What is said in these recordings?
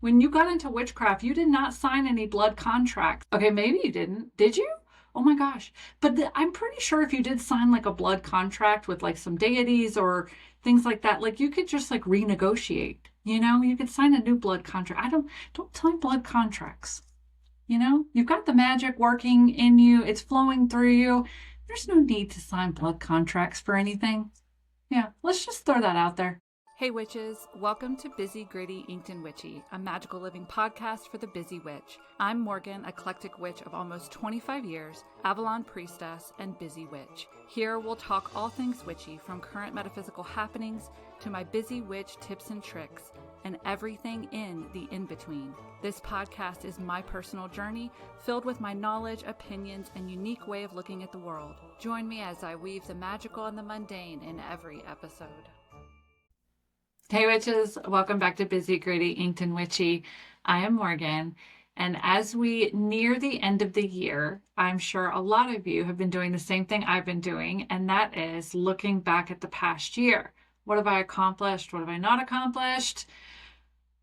When you got into witchcraft, you did not sign any blood contracts. Okay, maybe you didn't. Did you? Oh my gosh. But I'm pretty sure if you did sign like a blood contract with like some deities or things like that, like you could just like renegotiate. You could sign a new blood contract. I don't sign blood contracts. You've got the magic working in you, it's flowing through you. There's no need to sign blood contracts for anything. Yeah, let's just throw that out there. Hey witches, welcome to Busy, Gritty, Inked and Witchy, a magical living podcast for the busy witch. I'm Morgan, eclectic witch of almost 25 years, Avalon priestess, and busy witch. Here we'll talk all things witchy, from current metaphysical happenings to my busy witch tips and tricks, and everything in the in-between. This podcast is my personal journey, filled with my knowledge, opinions, and unique way of looking at the world. Join me as I weave the magical and the mundane in every episode. Hey witches, welcome back to Busy, Gritty, Inked and Witchy. I am Morgan, and as we near the end of the year, I'm sure a lot of you have been doing the same thing I've been doing, and that is looking back at the past year. What have I accomplished? What have I not accomplished?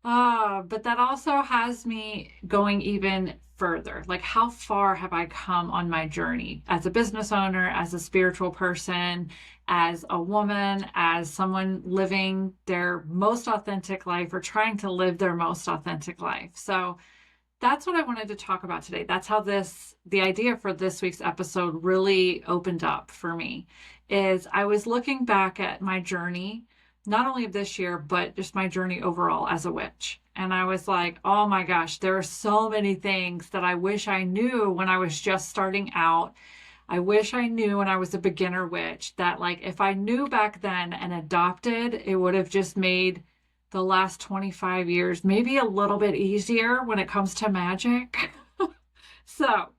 But that also has me going even further. Like, how far have I come on my journey as a business owner, as a spiritual person, as a woman, as someone living their most authentic life or trying to live their most authentic life? So that's what I wanted to talk about today. That's how the idea for this week's episode really opened up for me. Is I was looking back at my journey, not only of this year, but just my journey overall as a witch. And I was like, oh my gosh, there are so many things that I wish I knew when I was just starting out. I wish I knew when I was a beginner witch that, like, if I knew back then and adopted, it would have just made the last 25 years maybe a little bit easier when it comes to magic. So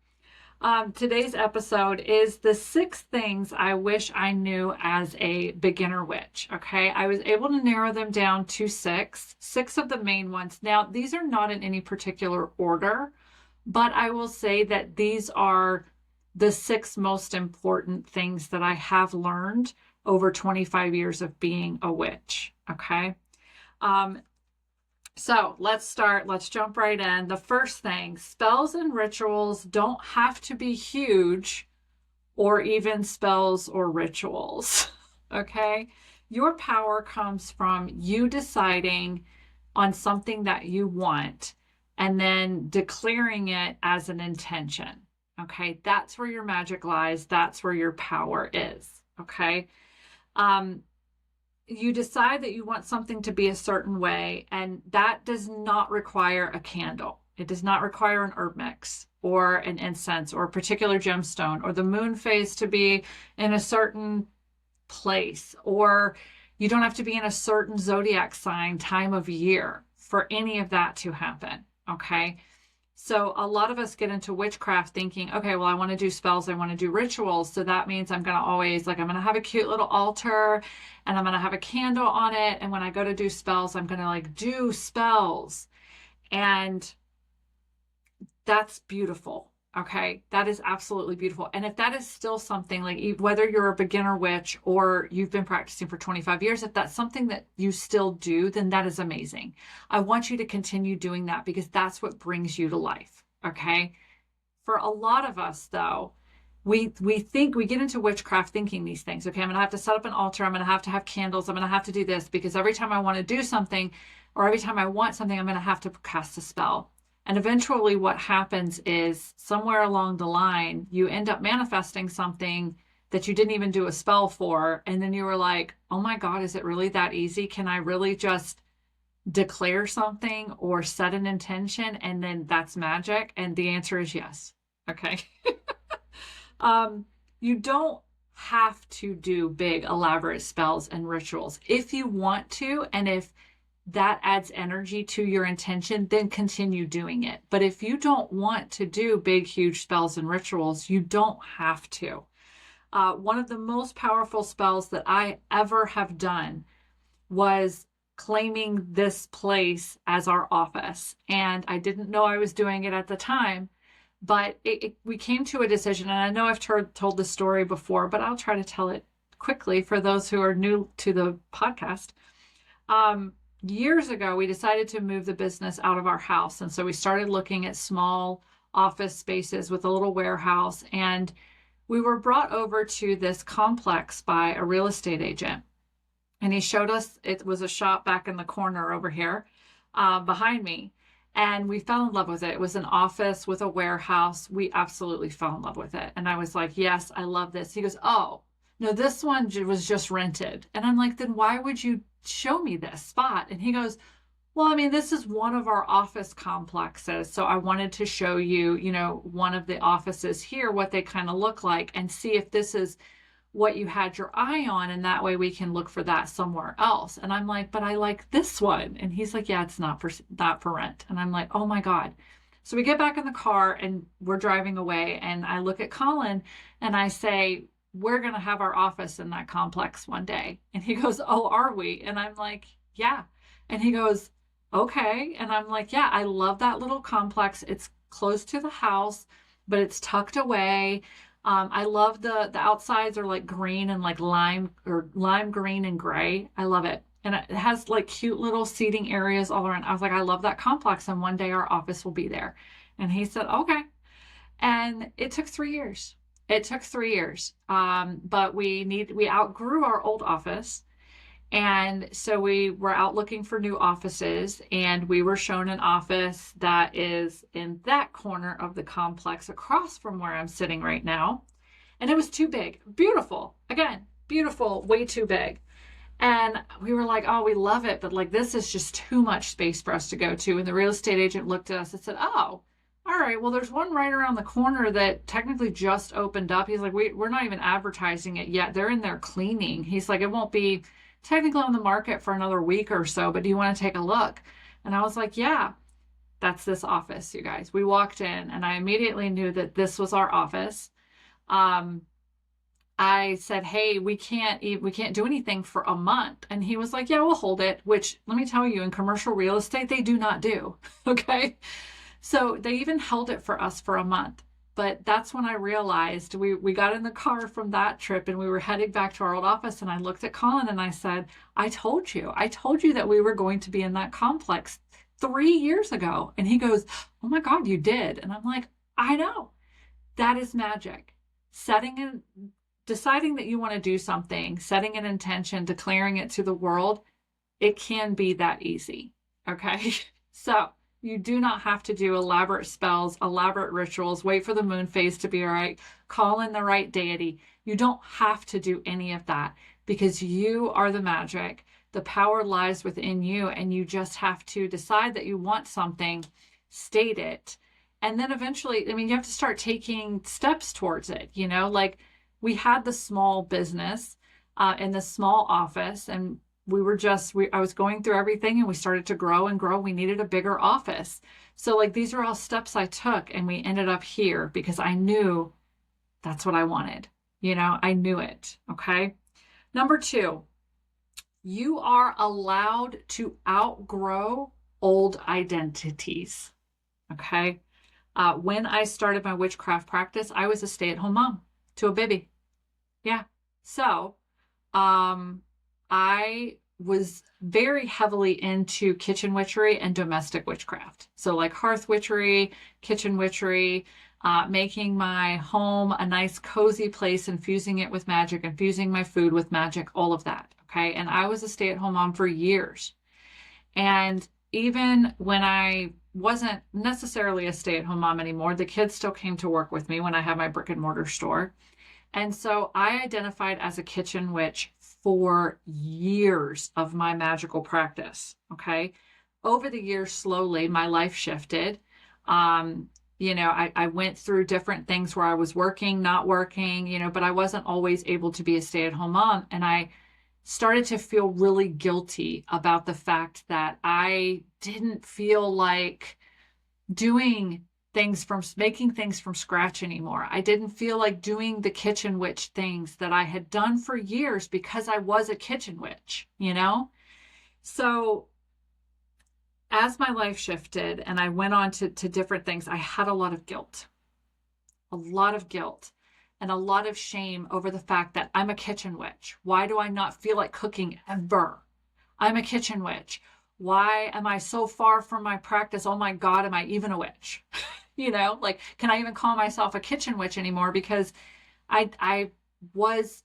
today's episode is the 6 things I wish I knew as a beginner witch. Okay, I was able to narrow them down to 6 of the main ones. Now, these are not in any particular order, but I will say that these are the 6 most important things that I have learned over 25 years of being a witch. Okay. So let's jump right in. The first thing, spells and rituals don't have to be huge or even spells or rituals. Okay. Your power comes from you deciding on something that you want and then declaring it as an intention. Okay. That's where your magic lies. That's where your power is. Okay. You decide that you want something to be a certain way, and that does not require a candle. It does not require an herb mix or an incense or a particular gemstone or the moon phase to be in a certain place, or you don't have to be in a certain zodiac sign time of year for any of that to happen. Okay. So a lot of us get into witchcraft thinking, okay, well, I want to do spells, I want to do rituals. So that means I'm going to always, like, I'm going to have a cute little altar and I'm going to have a candle on it. And when I go to do spells, I'm going to like do spells. And that's beautiful. Okay. That is absolutely beautiful. And if that is still something, like, whether you're a beginner witch or you've been practicing for 25 years, if that's something that you still do, then that is amazing. I want you to continue doing that because that's what brings you to life. Okay. For a lot of us though, we think we get into witchcraft thinking these things. Okay. I'm going to have to set up an altar. I'm going to have candles. I'm going to have to do this because every time I want to do something or every time I want something, I'm going to have to cast a spell. And eventually what happens is somewhere along the line, you end up manifesting something that you didn't even do a spell for. And then you were like, oh my God, is it really that easy? Can I really just declare something or set an intention and then that's magic? And the answer is yes. Okay. You don't have to do big, elaborate spells and rituals. If you want to, and if that adds energy to your intention, then continue doing it. But if you don't want to do big, huge spells and rituals, you don't have to. One of the most powerful spells that I ever have done was claiming this place as our office. And I didn't know I was doing it at the time, but we came to a decision. And I know I've told the story before, but I'll try to tell it quickly for those who are new to the podcast. years ago, we decided to move the business out of our house. And so we started looking at small office spaces with a little warehouse. And we were brought over to this complex by a real estate agent. And he showed us, it was a shop back in the corner over here behind me. And we fell in love with it. It was an office with a warehouse. We absolutely fell in love with it. And I was like, yes, I love this. He goes, oh, no, this one was just rented. And I'm like, then why would you show me this spot? And he goes, well, I mean, this is one of our office complexes. So I wanted to show you, one of the offices here, what they kind of look like, and see if this is what you had your eye on. And that way we can look for that somewhere else. And I'm like, but I like this one. And he's like, yeah, it's not for rent. And I'm like, oh my God. So we get back in the car and we're driving away. And I look at Colin and I say, we're going to have our office in that complex one day. And he goes, oh, are we? And I'm like, yeah. And he goes, okay. And I'm like, yeah, I love that little complex. It's close to the house, but it's tucked away. I love the outsides are like green and like lime green and gray. I love it. And it has like cute little seating areas all around. I was like, I love that complex. And one day our office will be there. And he said, okay. And it took 3 years. It took 3 years. But we outgrew our old office. And so we were out looking for new offices, and we were shown an office that is in that corner of the complex across from where I'm sitting right now. And it was too big. Beautiful. Again, beautiful, way too big. And we were like, oh, we love it, but like this is just too much space for us to go to. And the real estate agent looked at us and said, oh, all right, well, there's one right around the corner that technically just opened up. He's like, we're not even advertising it yet. They're in there cleaning. He's like, it won't be technically on the market for another week or so, but do you want to take a look? And I was like, yeah, that's this office, you guys. We walked in and I immediately knew that this was our office. I said, hey, we can't do anything for a month. And he was like, yeah, we'll hold it, which let me tell you, in commercial real estate, they do not do. Okay. So they even held it for us for a month. But that's when I realized we got in the car from that trip and we were heading back to our old office. And I looked at Colin and I said, I told you that we were going to be in that complex 3 years ago. And he goes, oh my God, you did. And I'm like, I know. That is magic. Deciding that you want to do something, setting an intention, declaring it to the world, it can be that easy. Okay. So you do not have to do elaborate spells, elaborate rituals, wait for the moon phase to be all right, call in the right deity. You don't have to do any of that because you are the magic. The power lies within you, and you just have to decide that you want something, state it, and then eventually, I mean, you have to start taking steps towards it. Like we had the small business in the small office, and I was going through everything and we started to grow and grow. We needed a bigger office. So like these are all steps I took, and we ended up here because I knew that's what I wanted. I knew it. Okay. Number 2, you are allowed to outgrow old identities. Okay. When I started my witchcraft practice, I was a stay-at-home mom to a baby. Yeah. So, I was very heavily into kitchen witchery and domestic witchcraft. So like hearth witchery, kitchen witchery, making my home a nice cozy place, infusing it with magic, infusing my food with magic, all of that. Okay. And I was a stay-at-home mom for years. And even when I wasn't necessarily a stay-at-home mom anymore, the kids still came to work with me when I had my brick and mortar store. And so I identified as a kitchen witch for years of my magical practice. Over the years, slowly, my life shifted. I went through different things where I was working, not working, but I wasn't always able to be a stay-at-home mom. And I started to feel really guilty about the fact that I didn't feel like making things from scratch anymore. I didn't feel like doing the kitchen witch things that I had done for years because I was a kitchen witch. So as my life shifted and I went on to different things, I had a lot of guilt and a lot of shame over the fact that I'm a kitchen witch. Why do I not feel like cooking ever? I'm a kitchen witch. Why am I so far from my practice? Oh my God, am I even a witch? Like, can I even call myself a kitchen witch anymore? Because I was,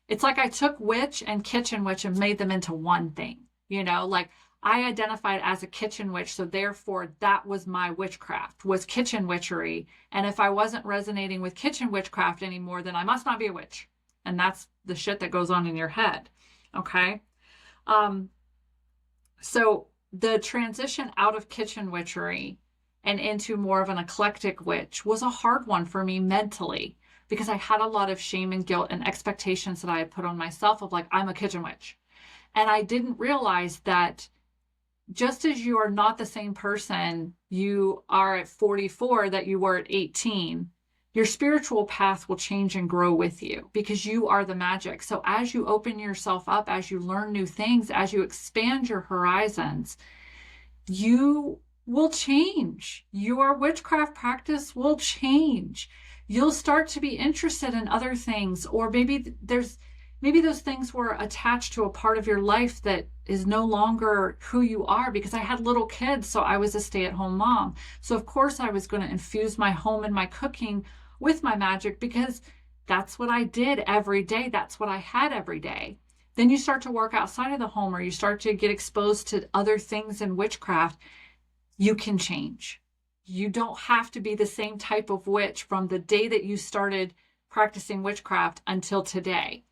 it's like I took witch and kitchen witch and made them into one thing, like I identified as a kitchen witch. So therefore that was my witchcraft, was kitchen witchery. And if I wasn't resonating with kitchen witchcraft anymore, then I must not be a witch. And that's the shit that goes on in your head. Okay. Um, so the transition out of kitchen witchery and into more of an eclectic witch was a hard one for me mentally because I had a lot of shame and guilt and expectations that I had put on myself of like, I'm a kitchen witch. And I didn't realize that just as you are not the same person you are at 44 that you were at 18, your spiritual path will change and grow with you because you are the magic. So as you open yourself up, as you learn new things, as you expand your horizons, you will change. Your witchcraft practice will change. You'll start to be interested in other things, or maybe those things were attached to a part of your life that is no longer who you are, because I had little kids, so I was a stay-at-home mom. So of course I was going to infuse my home and my cooking with my magic because that's what I did every day. That's what I had every day. Then you start to work outside of the home, or you start to get exposed to other things in witchcraft. You can change. You don't have to be the same type of witch from the day that you started practicing witchcraft until today.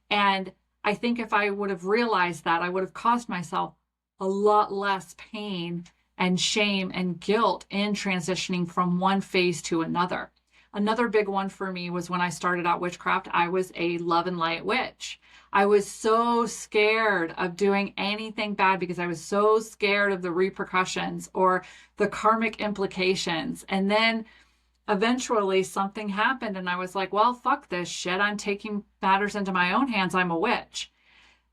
And I think if I would have realized that, I would have caused myself a lot less pain and shame and guilt in transitioning from one phase to another. Another big one for me was when I started out witchcraft, I was a love and light witch. I was so scared of doing anything bad because I was so scared of the repercussions or the karmic implications. And then eventually something happened and I was like, well, fuck this shit. I'm taking matters into my own hands. I'm a witch.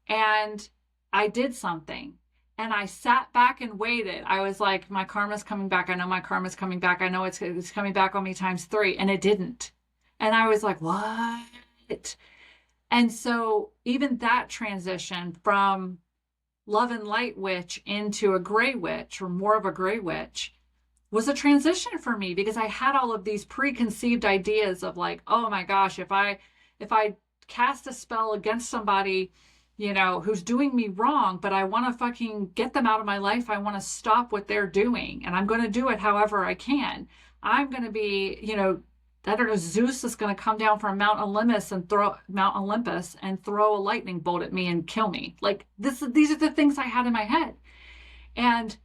And I did something. And I sat back and waited. I was like, my karma's coming back. I know my karma's coming back. I know it's coming back on me times 3. And it didn't. And I was like, what? And so even that transition from love and light witch into a gray witch, or more of a gray witch, was a transition for me because I had all of these preconceived ideas of like, oh my gosh, if I cast a spell against somebody, who's doing me wrong, but I want to fucking get them out of my life. I want to stop what they're doing, and I'm going to do it however I can. I'm going to be, I don't know, Zeus is going to come down from Mount Olympus and throw a lightning bolt at me and kill me. Like these are the things I had in my head. And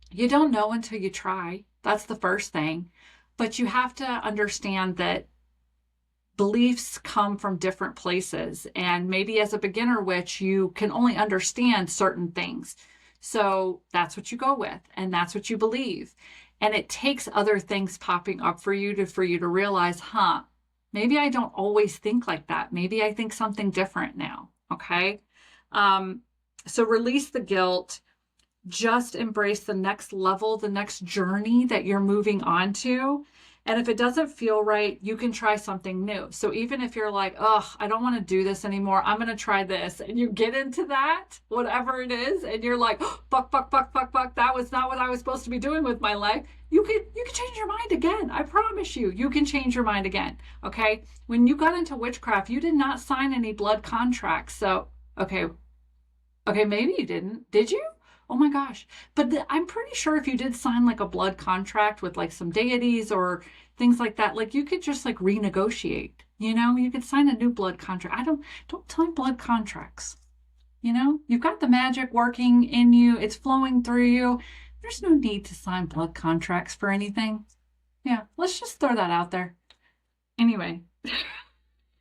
you don't know until you try. That's the first thing. But you have to understand that beliefs come from different places. And maybe as a beginner witch, you can only understand certain things. So that's what you go with, and that's what you believe. And it takes other things popping up for you to realize, maybe I don't always think like that. Maybe I think something different now. Okay. So release the guilt. Just embrace the next level, the next journey that you're moving on to. And if it doesn't feel right, you can try something new. So even if you're like, oh, I don't want to do this anymore, I'm going to try this. And you get into that, whatever it is, and you're like, oh, fuck, that was not what I was supposed to be doing with my life. You can change your mind again. I promise you, you can change your mind again. Okay. When you got into witchcraft, you did not sign any blood contracts. So, okay, maybe you didn't. Did you? Oh my gosh. But I'm pretty sure if you did sign like a blood contract with like some deities or things like that, like you could just like renegotiate, you could sign a new blood contract. Don't sign blood contracts. You've got the magic working in you. It's flowing through you. There's no need to sign blood contracts for anything. Yeah. Let's just throw that out there. Anyway,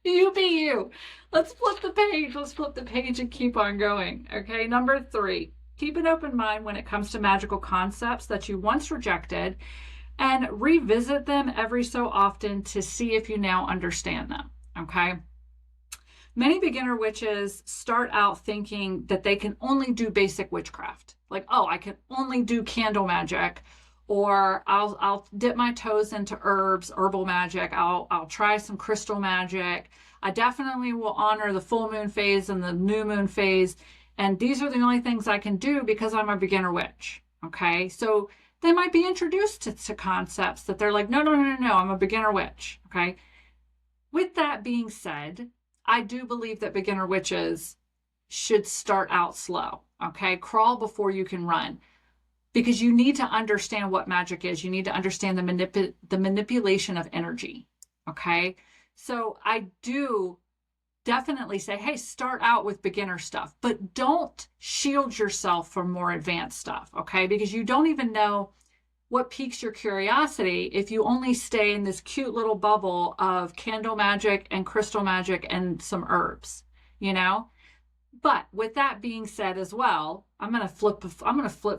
you be you. Let's flip the page and keep on going. Okay. Number 3. Keep an open mind when it comes to magical concepts that you once rejected, and revisit them every so often to see if you now understand them. Okay. Many beginner witches start out thinking that they can only do basic witchcraft. Like, oh, I can only do candle magic, or I'll dip my toes into herbal magic. I'll try some crystal magic. I definitely will honor the full moon phase and the new moon phase. And these are the only things I can do because I'm a beginner witch. Okay. So they might be introduced to concepts that they're like, no, no, no, no, no, I'm a beginner witch. Okay. With that being said, I do believe that beginner witches should start out slow. Okay. Crawl before you can run, because you need to understand what magic is. You need to understand the manipulation of energy. Okay. So I do definitely say, hey, start out with beginner stuff, but don't shield yourself from more advanced stuff. Okay. Because you don't even know what piques your curiosity if you only stay in this cute little bubble of candle magic and crystal magic and some herbs, you know? But with that being said as well, I'm going to flip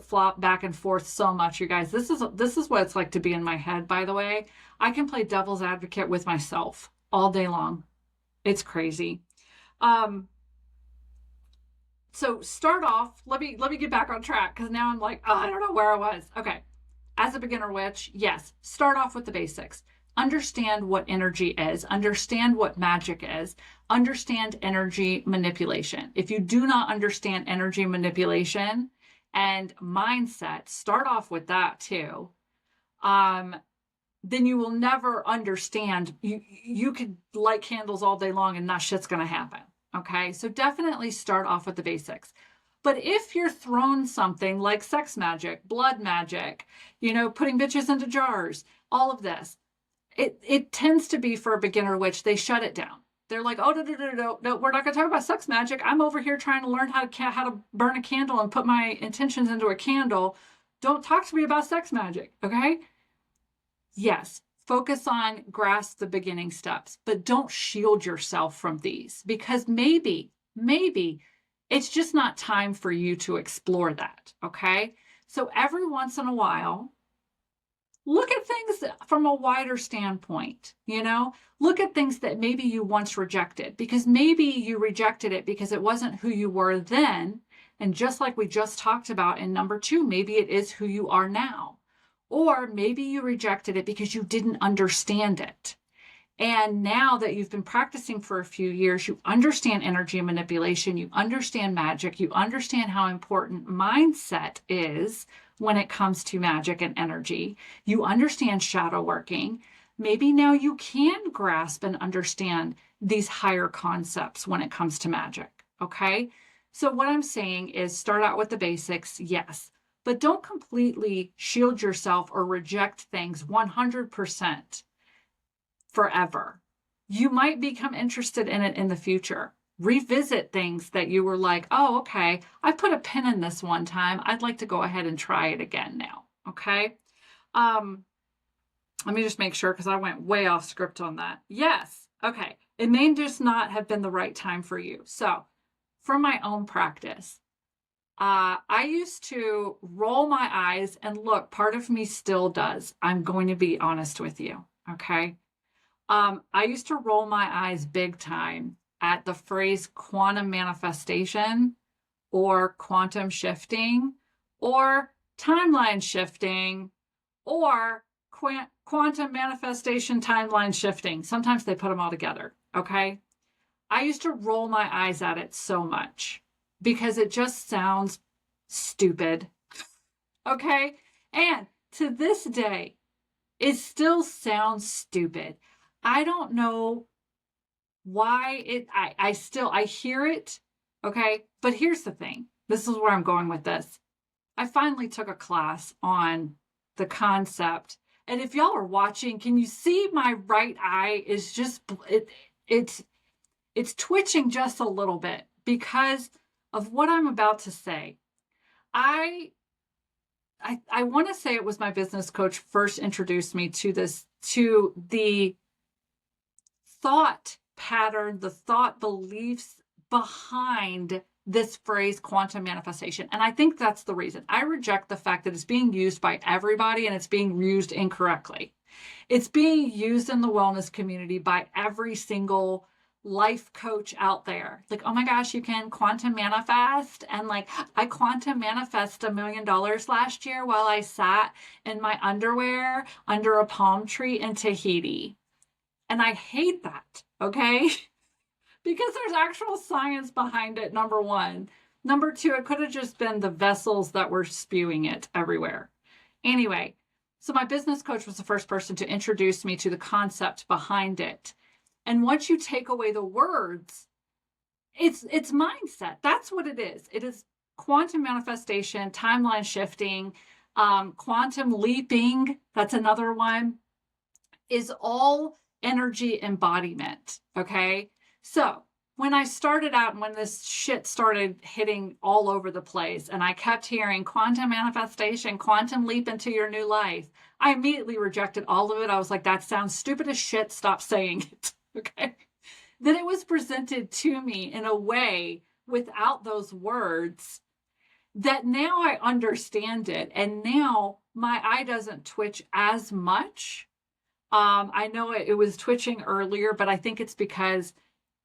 flop back and forth so much, you guys. This is what it's like to be in my head, by the way. I can play devil's advocate with myself all day long. It's crazy. Um so start off, let me get back on track, because now I'm like, oh, I don't know where I was. Okay. As a beginner witch, yes, start off with the basics. Understand what energy is, understand what magic is, understand energy manipulation. If you do not understand energy manipulation and mindset, start off with that too. Then you will never understand. You could light candles all day long and not shit's going to happen. Okay. So definitely start off with the basics. But if you're thrown something like sex magic, blood magic, putting bitches into jars, all of this, it tends to be for a beginner witch. They shut it down. They're like, oh, no, we're not going to talk about sex magic. I'm over here trying to learn how to burn a candle and put my intentions into a candle. Don't talk to me about sex magic. Okay. Yes. Focus on grasp the beginning steps, but don't shield yourself from these, because maybe it's just not time for you to explore that. Okay. So every once in a while, look at things from a wider standpoint, look at things that maybe you once rejected, because maybe you rejected it because it wasn't who you were then. And just like we just talked about in number 2, maybe it is who you are now. Or maybe you rejected it because you didn't understand it. And now that you've been practicing for a few years, you understand energy manipulation, you understand magic, you understand how important mindset is when it comes to magic and energy. You understand shadow working. Maybe now you can grasp and understand these higher concepts when it comes to magic. Okay. So what I'm saying is start out with the basics. Yes. But don't completely shield yourself or reject things 100% forever. You might become interested in it in the future. Revisit things that you were like, oh, okay, I put a pin in this one time. I'd like to go ahead and try it again now. Okay. Let me just make sure, because I went way off script on that. Yes. Okay. It may just not have been the right time for you. So from my own practice, I used to roll my eyes, and look, part of me still does. I'm going to be honest with you. Okay. I used to roll my eyes big time at the phrase quantum manifestation or quantum shifting or timeline shifting or quantum manifestation timeline shifting. Sometimes they put them all together. Okay. I used to roll my eyes at it so much because it just sounds stupid. Okay. And to this day, it still sounds stupid. I don't know why I hear it. Okay. But here's the thing. This is where I'm going with this. I finally took a class on the concept. And if y'all are watching, can you see my right eye is just, it's twitching just a little bit because of what I'm about to say. I want to say it was my business coach first introduced me to the thought pattern, the thought beliefs behind this phrase quantum manifestation. And I think that's the reason. I reject the fact that it's being used by everybody and it's being used incorrectly. It's being used in the wellness community by every single life coach out there. Like, oh my gosh, you can quantum manifest. And like, I quantum manifest $1 million last year while I sat in my underwear under a palm tree in Tahiti. And I hate that. Okay. Because there's actual science behind it, number one. Number two, it could have just been the vessels that were spewing it everywhere. Anyway, so my business coach was the first person to introduce me to the concept behind it. And once you take away the words, it's mindset. That's what it is. It is quantum manifestation, timeline shifting, quantum leaping. That's another one. Is all energy embodiment. Okay. So when I started out and when this shit started hitting all over the place and I kept hearing quantum manifestation, quantum leap into your new life, I immediately rejected all of it. I was like, that sounds stupid as shit. Stop saying it. Okay. Then it was presented to me in a way without those words that now I understand it. And now my eye doesn't twitch as much. I know it was twitching earlier, but I think it's because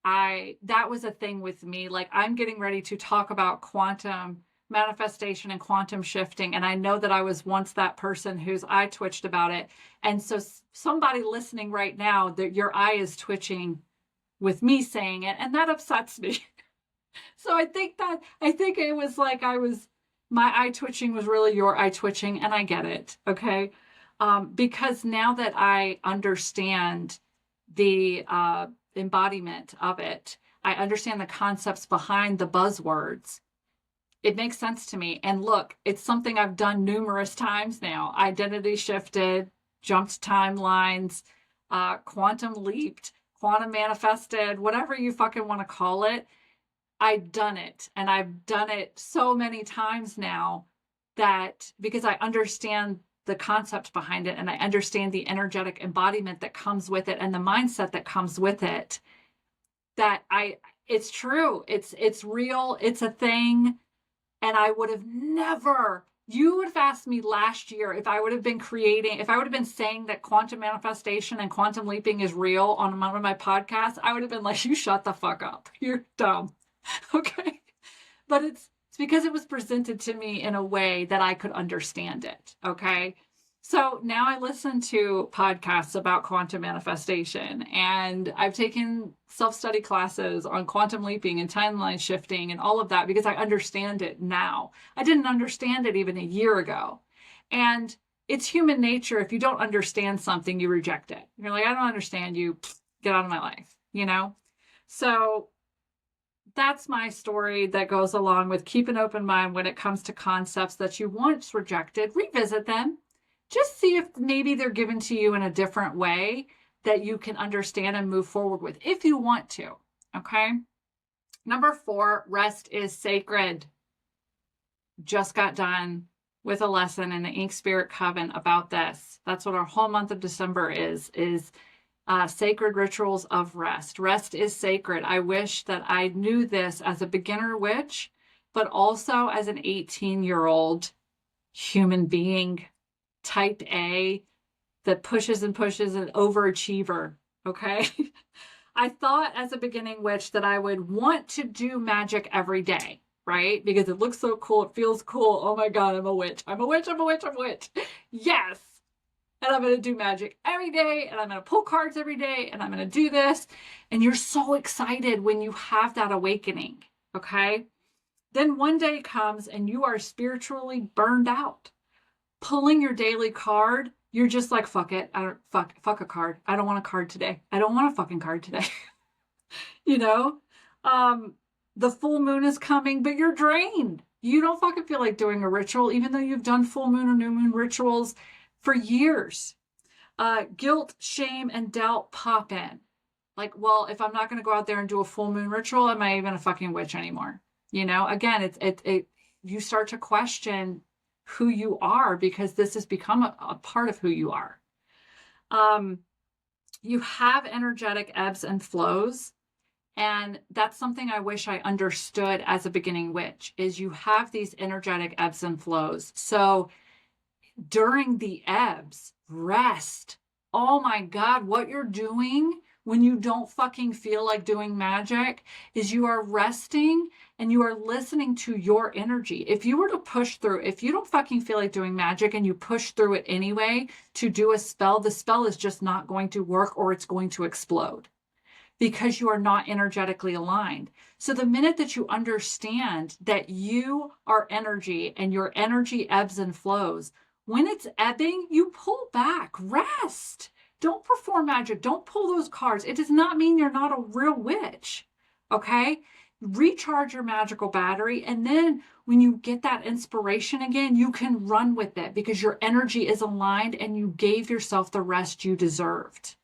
that was a thing with me. Like, I'm getting ready to talk about quantum manifestation and quantum shifting. And I know that I was once that person whose eye twitched about it. And so somebody listening right now, that your eye is twitching with me saying it, and that upsets me. So I think it was like my eye twitching was really your eye twitching, and I get it. Okay. Because now that I understand the embodiment of it, I understand the concepts behind the buzzwords. It makes sense to me. And look, it's something I've done numerous times now. Identity shifted, jumped timelines, quantum leaped, quantum manifested, whatever you fucking want to call it. I've done it. And I've done it so many times now that because I understand the concept behind it and I understand the energetic embodiment that comes with it and the mindset that comes with it, that it's true. It's real. It's a thing. And I would have never, you would have asked me last year if I would have been saying that quantum manifestation and quantum leaping is real on one of my podcasts, I would have been like, you shut the fuck up. You're dumb. Okay. But it's because it was presented to me in a way that I could understand it. Okay. So now I listen to podcasts about quantum manifestation, and I've taken self-study classes on quantum leaping and timeline shifting and all of that because I understand it now. I didn't understand it even a year ago. And it's human nature. If you don't understand something, you reject it. You're like, I don't understand you. Get out of my life, you know? So that's my story that goes along with keep an open mind when it comes to concepts that you once rejected. Revisit them. Just see if maybe they're given to you in a different way that you can understand and move forward with if you want to. Okay. Number 4, rest is sacred. Just got done with a lesson in the Ink Spirit Coven about this. That's what our whole month of December is sacred rituals of rest. Rest is sacred. I wish that I knew this as a beginner witch, but also as an 18-year-old human being, type A, that pushes and pushes, an overachiever. Okay. I thought as a beginning witch that I would want to do magic every day, right? Because it looks so cool. It feels cool. Oh my God, I'm a witch. I'm a witch. I'm a witch. I'm a witch. Yes. And I'm going to do magic every day. And I'm going to pull cards every day. And I'm going to do this. And you're so excited when you have that awakening. Okay. Then one day comes and you are spiritually burned out. Pulling your daily card, you're just like, fuck it. Fuck a card. I don't want a card today. I don't want a fucking card today. You know, the full moon is coming, but you're drained. You don't fucking feel like doing a ritual, even though you've done full moon or new moon rituals for years. Guilt, shame, and doubt pop in. Like, well, if I'm not going to go out there and do a full moon ritual, am I even a fucking witch anymore? You know, again, you start to question who you are because this has become a part of who you are. You have energetic ebbs and flows. And that's something I wish I understood as a beginning witch, is you have these energetic ebbs and flows. So during the ebbs, rest. Oh my God, what you're doing when you don't fucking feel like doing magic is you are resting and you are listening to your energy. If you were to push through, if you don't fucking feel like doing magic and you push through it anyway to do a spell, the spell is just not going to work or it's going to explode. because you are not energetically aligned. So the minute that you understand that you are energy and your energy ebbs and flows, when it's ebbing, you pull back, rest. Don't perform magic. Don't pull those cards. It does not mean you're not a real witch. Okay? Recharge your magical battery. And then when you get that inspiration again, you can run with it because your energy is aligned and you gave yourself the rest you deserved.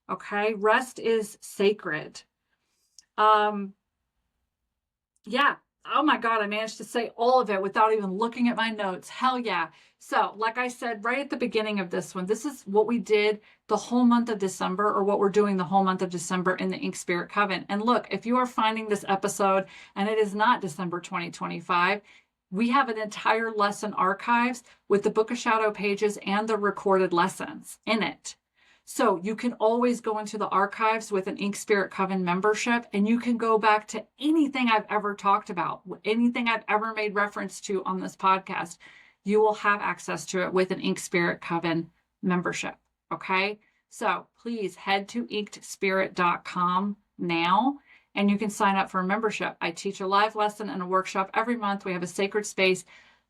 Okay? Rest is sacred. Yeah. Oh my God, I managed to say all of it without even looking at my notes. Hell yeah. So, like I said right at the beginning of this one, this is what we did the whole month of December, or what we're doing the whole month of December in the Ink Spirit Coven. And look, if you are finding this episode and it is not December 2025, we have an entire lesson archives with the Book of Shadow pages and the recorded lessons in it. So you can always go into the archives with an Ink Spirit Coven membership, and you can go back to anything I've ever talked about, anything I've ever made reference to on this podcast. You will have access to it with an Ink Spirit Coven membership. Okay. So please head to inkedspirit.com now, and you can sign up for a membership. I teach a live lesson and a workshop every month. We have a sacred space,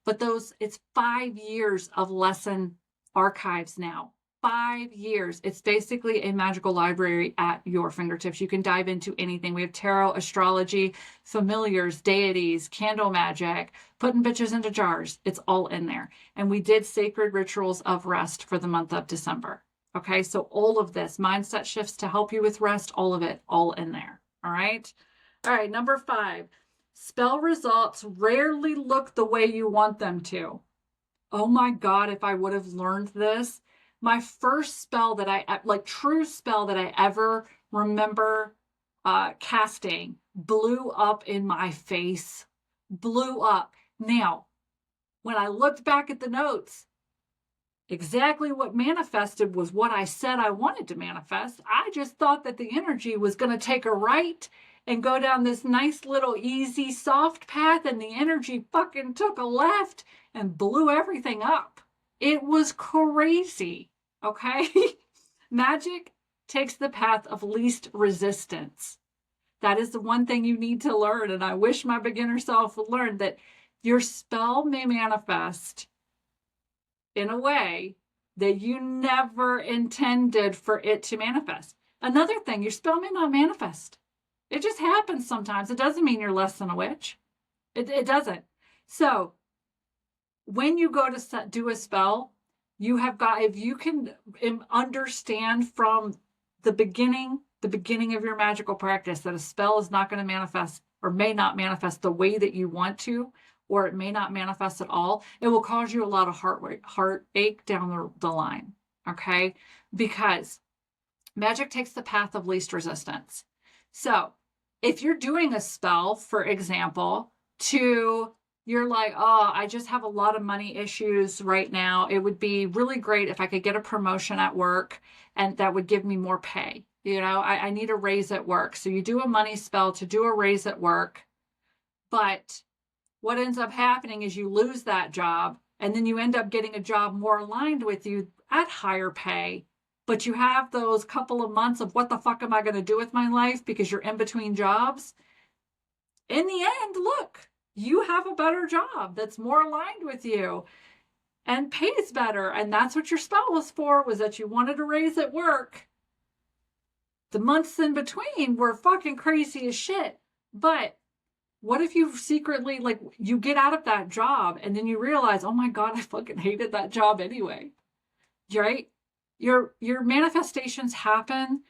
but it's 5 years of lesson archives now. 5 years. It's basically a magical library at your fingertips. You can dive into anything. We have tarot, astrology, familiars, deities, candle magic, putting bitches into jars. It's all in there. And we did sacred rituals of rest for the month of December. Okay, so all of this, mindset shifts to help you with rest, all of it, all in there. All right. All right, number 5, spell results rarely look the way you want them to. Oh my God, if I would have learned this. My first spell that true spell that I ever remember casting blew up in my face. Blew up. Now, when I looked back at the notes, exactly what manifested was what I said I wanted to manifest. I just thought that the energy was going to take a right and go down this nice little easy soft path, and the energy fucking took a left and blew everything up. It was crazy. Okay? Magic takes the path of least resistance. That is the one thing you need to learn. And I wish my beginner self would learn that your spell may manifest in a way that you never intended for it to manifest. Another thing, your spell may not manifest. It just happens sometimes. It doesn't mean you're less than a witch. It doesn't. So when you go to do a spell, you have got, if you can understand from the beginning of your magical practice that a spell is not going to manifest or may not manifest the way that you want to, or it may not manifest at all, it will cause you a lot of heartache down the line. Okay? Because magic takes the path of least resistance. So if you're doing a spell, for example, you're like, oh, I just have a lot of money issues right now. It would be really great if I could get a promotion at work, and that would give me more pay. I need a raise at work. So you do a money spell to do a raise at work. But what ends up happening is you lose that job, and then you end up getting a job more aligned with you at higher pay. But you have those couple of months of what the fuck am I going to do with my life because you're in between jobs. In the end, look, you have a better job that's more aligned with you and pays better. And that's what your spell was for, was that you wanted a raise at work. The months in between were fucking crazy as shit. But what if you secretly, you get out of that job and then you realize, oh my God, I fucking hated that job anyway. Right? Your manifestations happen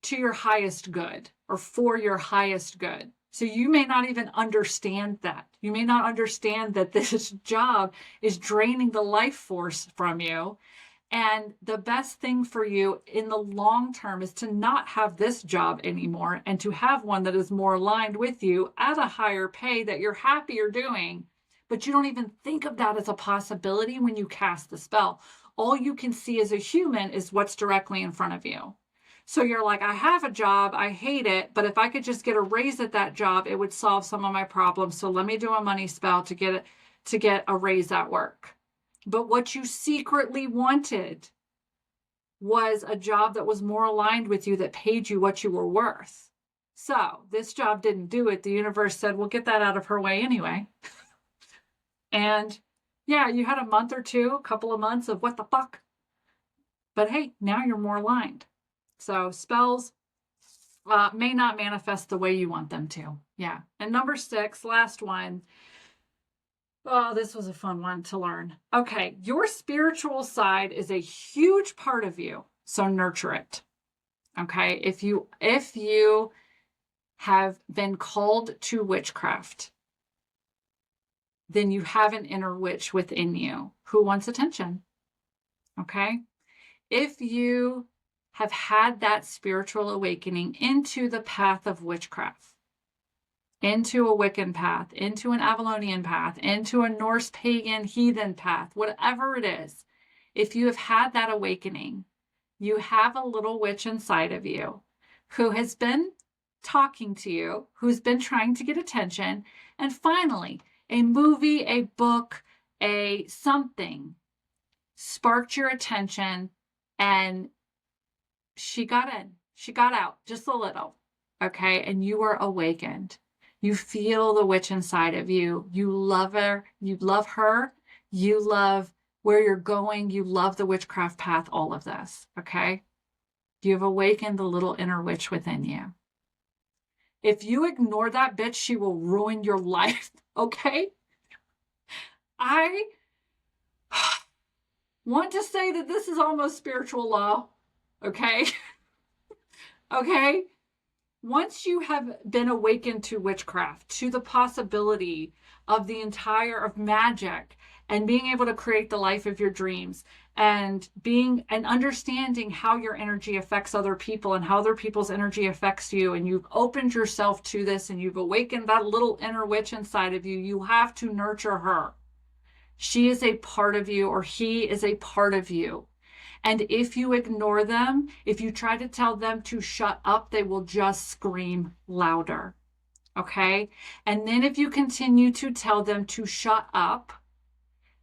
to your highest good, or for your highest good. So you may not even understand that. You may not understand that this job is draining the life force from you. And the best thing for you in the long term is to not have this job anymore, and to have one that is more aligned with you at a higher pay that you're happier doing. But you don't even think of that as a possibility when you cast the spell. All you can see as a human is what's directly in front of you. So you're like, I have a job, I hate it, but if I could just get a raise at that job, it would solve some of my problems. So let me do a money spell to get a raise at work. But what you secretly wanted was a job that was more aligned with you, that paid you what you were worth. So this job didn't do it. The universe said, we'll get that out of her way anyway. And yeah, you had a month or two, a couple of months of what the fuck. But hey, now you're more aligned. So spells may not manifest the way you want them to. Yeah. And number 6, last one. Oh, this was a fun one to learn. Okay. Your spiritual side is a huge part of you. So nurture it. Okay. If you have been called to witchcraft, then you have an inner witch within you who wants attention. Okay. If you have had that spiritual awakening into the path of witchcraft, into a Wiccan path, into an Avalonian path, into a Norse pagan heathen path, whatever it is, if you have had that awakening, you have a little witch inside of you who has been talking to you, who's been trying to get attention, and finally, a movie, a book, a something sparked your attention, and she got in. She got out just a little, okay? And you were awakened. You feel the witch inside of you. You love her. You love her. You love where you're going. You love the witchcraft path, all of this, okay? You've awakened the little inner witch within you. If you ignore that bitch, she will ruin your life, okay? I want to say that this is almost spiritual law, okay? Okay? Once you have been awakened to witchcraft, to the possibility of the entire of magic and being able to create the life of your dreams and understanding how your energy affects other people and how other people's energy affects you, and you've opened yourself to this and you've awakened that little inner witch inside of you, you have to nurture her. She is a part of you, or he is a part of you. And if you ignore them, if you try to tell them to shut up, they will just scream louder. Okay? And then if you continue to tell them to shut up,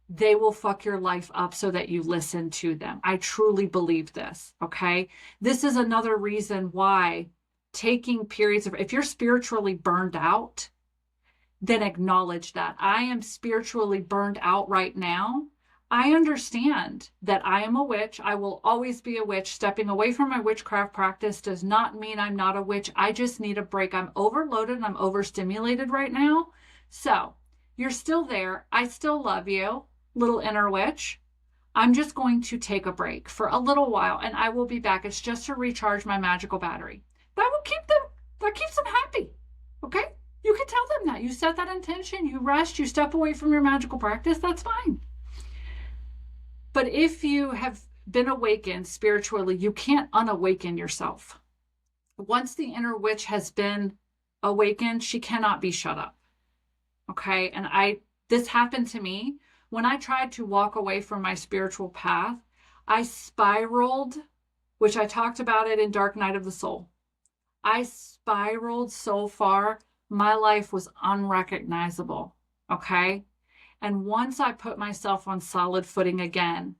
they will fuck your life up so that you listen to them. I truly believe this. Okay? This is another reason why taking periods of, if you're spiritually burned out, then acknowledge that. I am spiritually burned out right now. I understand that I am a witch. I will always be a witch. Stepping away from my witchcraft practice does not mean I'm not a witch. I just need a break. I'm overloaded. I'm overstimulated right now. So you're still there. I still love you, little inner witch. I'm just going to take a break for a little while and I will be back. It's just to recharge my magical battery. That keeps them happy. Okay? You can tell them that. You set that intention, you rest, you step away from your magical practice. That's fine. But if you have been awakened spiritually, you can't unawaken yourself. Once the inner witch has been awakened, she cannot be shut up. Okay? And this happened to me when I tried to walk away from my spiritual path. I spiraled, which I talked about it in Dark Night of the Soul. I spiraled so far, my life was unrecognizable. Okay? And once I put myself on solid footing again,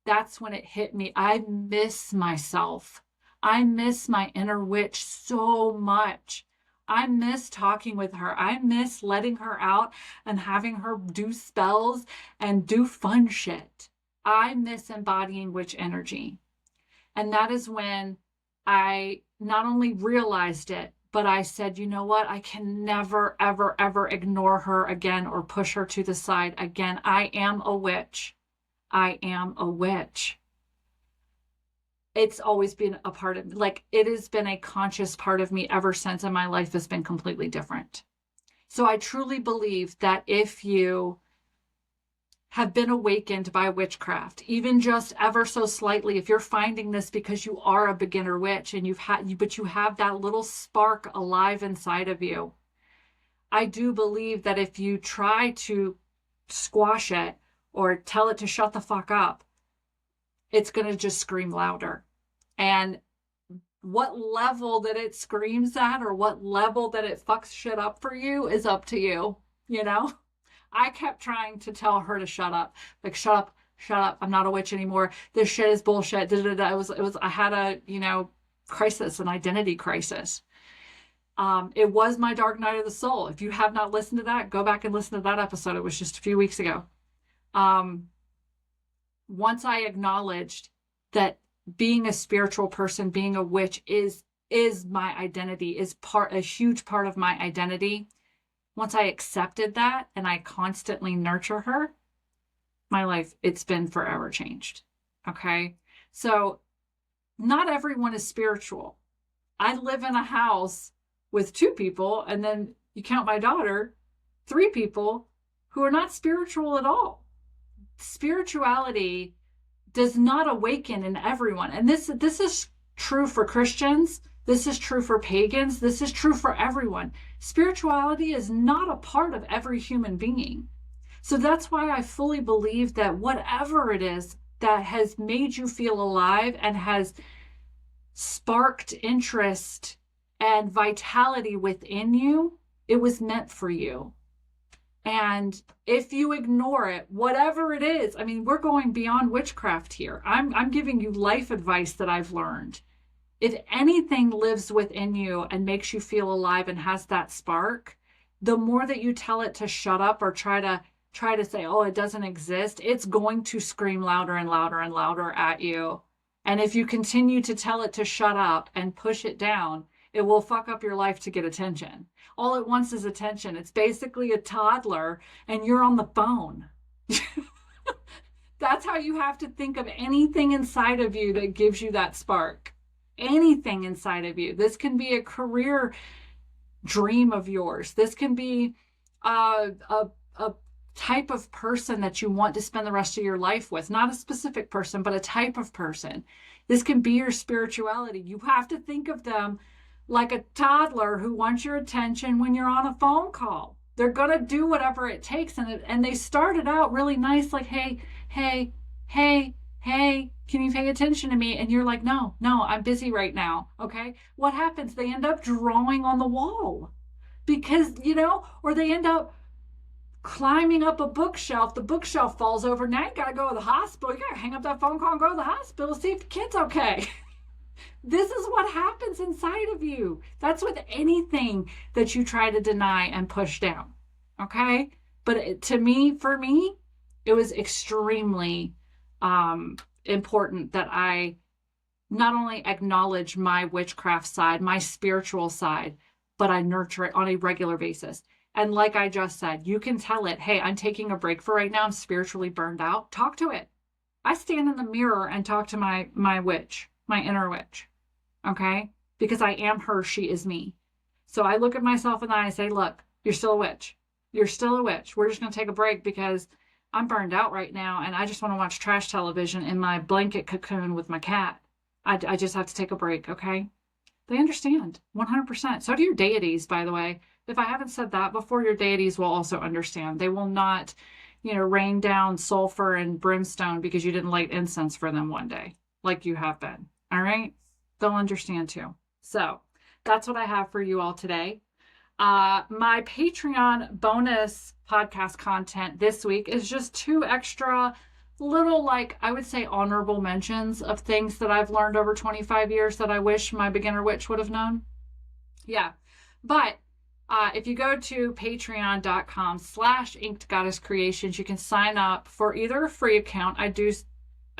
that's when it hit me. I miss myself. I miss my inner witch so much. I miss talking with her. I miss letting her out and having her do spells and do fun shit. I miss embodying witch energy. And that is when I not only realized it, but I said, you know what? I can never, ever, ever ignore her again or push her to the side again. I am a witch. I am a witch. It's always been a part of me. Like, it has been a conscious part of me ever since, and my life has been completely different. So I truly believe that if you have been awakened by witchcraft, even just ever so slightly, if you're finding this because you are a beginner witch and you have that little spark alive inside of you, I do believe that if you try to squash it or tell it to shut the fuck up, it's going to just scream louder. And what level that it screams at or what level that it fucks shit up for you is up to you, you know? I kept trying to tell her to shut up. Like, shut up. shut up. I'm not a witch anymore. This shit is bullshit. Da, da, da. I had a, crisis, an identity crisis. It was my dark night of the soul. If you have not listened to that, go back and listen to that episode. It was just a few weeks ago. Once I acknowledged that being a spiritual person, being a witch is my identity, is a huge part of my identity. Once I accepted that and I constantly nurture her, my life, it's been forever changed. Okay. So not everyone is spiritual. I live in a house with 2 people, and then you count my daughter, 3 people who are not spiritual at all. Spirituality does not awaken in everyone. And this is true for Christians. This is true for pagans. This is true for everyone. Spirituality is not a part of every human being. So that's why I fully believe that whatever it is that has made you feel alive and has sparked interest and vitality within you, it was meant for you. And if you ignore it, whatever it is, I mean, we're going beyond witchcraft here. I'm giving you life advice that I've learned. If anything lives within you and makes you feel alive and has that spark, the more that you tell it to shut up or try to say, oh, it doesn't exist, it's going to scream louder and louder and louder at you. And if you continue to tell it to shut up and push it down, it will fuck up your life to get attention. All it wants is attention. It's basically a toddler and you're on the phone. That's how you have to think of anything inside of you that gives you that spark. Anything inside of you. This can be a career dream of yours. This can be a type of person that you want to spend the rest of your life with. Not a specific person, but a type of person. This can be your spirituality. You have to think of them like a toddler who wants your attention when you're on a phone call. They're going to do whatever it takes. And they started out really nice, like, hey, can you pay attention to me? And you're like, no, I'm busy right now. Okay. What happens? They end up drawing on the wall because, or they end up climbing up a bookshelf. The bookshelf falls over. Now you got to go to the hospital. You got to hang up that phone call and go to the hospital, see if the kid's okay. This is what happens inside of you. That's with anything that you try to deny and push down. Okay. But for me, it was extremely important that I not only acknowledge my witchcraft side, my spiritual side, but I nurture it on a regular basis. And like I just said, you can tell it, hey, I'm taking a break for right now. I'm spiritually burned out. Talk to it. I stand in the mirror and talk to my witch, my inner witch. Okay? Because I am her, she is me. So I look at myself in the eye and say, look, you're still a witch. You're still a witch. We're just going to take a break because I'm burned out right now and I just want to watch trash television in my blanket cocoon with my cat. I just have to take a break, okay? They understand 100%. So do your deities, by the way. If I haven't said that before, your deities will also understand. They will not, rain down sulfur and brimstone because you didn't light incense for them one day, like you have been. All right? They'll understand too. So that's what I have for you all today. My Patreon bonus podcast content this week is just 2 extra little, I would say, honorable mentions of things that I've learned over 25 years that I wish my beginner witch would have known. Yeah. But if you go to patreon.com/inkedgoddesscreations, you can sign up for either a free account. I do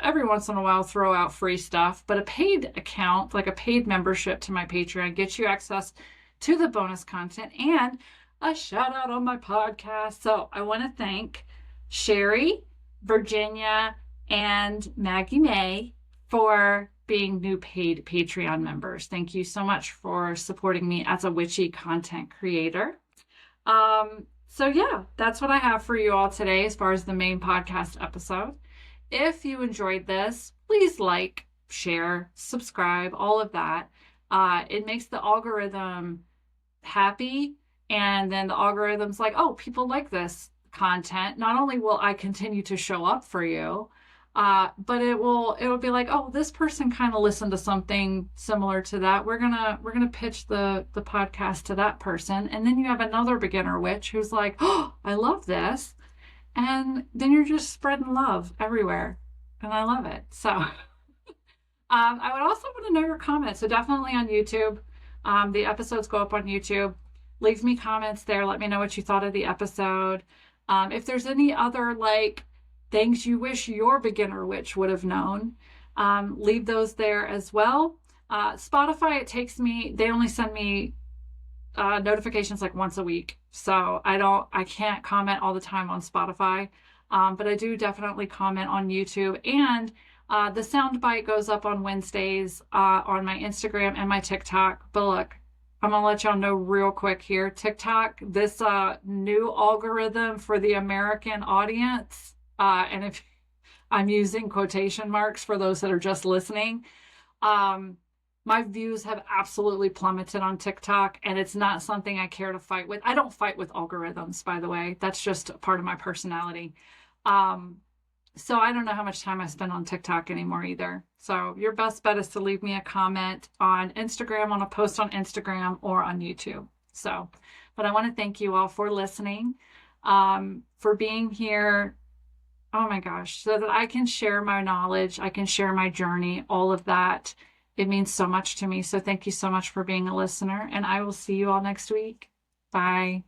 every once in a while throw out free stuff, but a paid account, like a paid membership to my Patreon, gets you access to the bonus content and a shout out on my podcast. So I want to thank Sherry, Virginia, and Maggie May for being new paid Patreon members. Thank you so much for supporting me as a witchy content creator. So yeah, that's what I have for you all today as far as the main podcast episode. If you enjoyed this, please like, share, subscribe, all of that. It makes the algorithm happy. And then the algorithm's like, oh, people like this content. Not only will I continue to show up for you, but it'll be like, oh, this person kind of listened to something similar to that. We're gonna pitch the podcast to that person. And then you have another beginner witch who's like, oh, I love this. And then you're just spreading love everywhere. And I love it. So I would also want to know your comments. So definitely on YouTube. The episodes go up on YouTube. Leave me comments there. Let me know what you thought of the episode. If there's any other like things you wish your beginner witch would have known, leave those there as well. Spotify, they only send me notifications like once a week. So I can't comment all the time on Spotify. But I do definitely comment on YouTube. And the sound bite goes up on Wednesdays on my Instagram and my TikTok. But look, I'm gonna let y'all know real quick here. TikTok, this new algorithm for the American audience, and if I'm using quotation marks for those that are just listening, um, my views have absolutely plummeted on TikTok, and it's not something I care to fight with. I don't fight with algorithms, by the way. That's just a part of my personality. Um, so I don't know how much time I spend on TikTok anymore either. So your best bet is to leave me a comment on Instagram, on a post on Instagram, or on YouTube. So, but I want to thank you all for listening, for being here. Oh my gosh, so that I can share my knowledge, I can share my journey, all of that. It means so much to me. So thank you so much for being a listener, and I will see you all next week. Bye.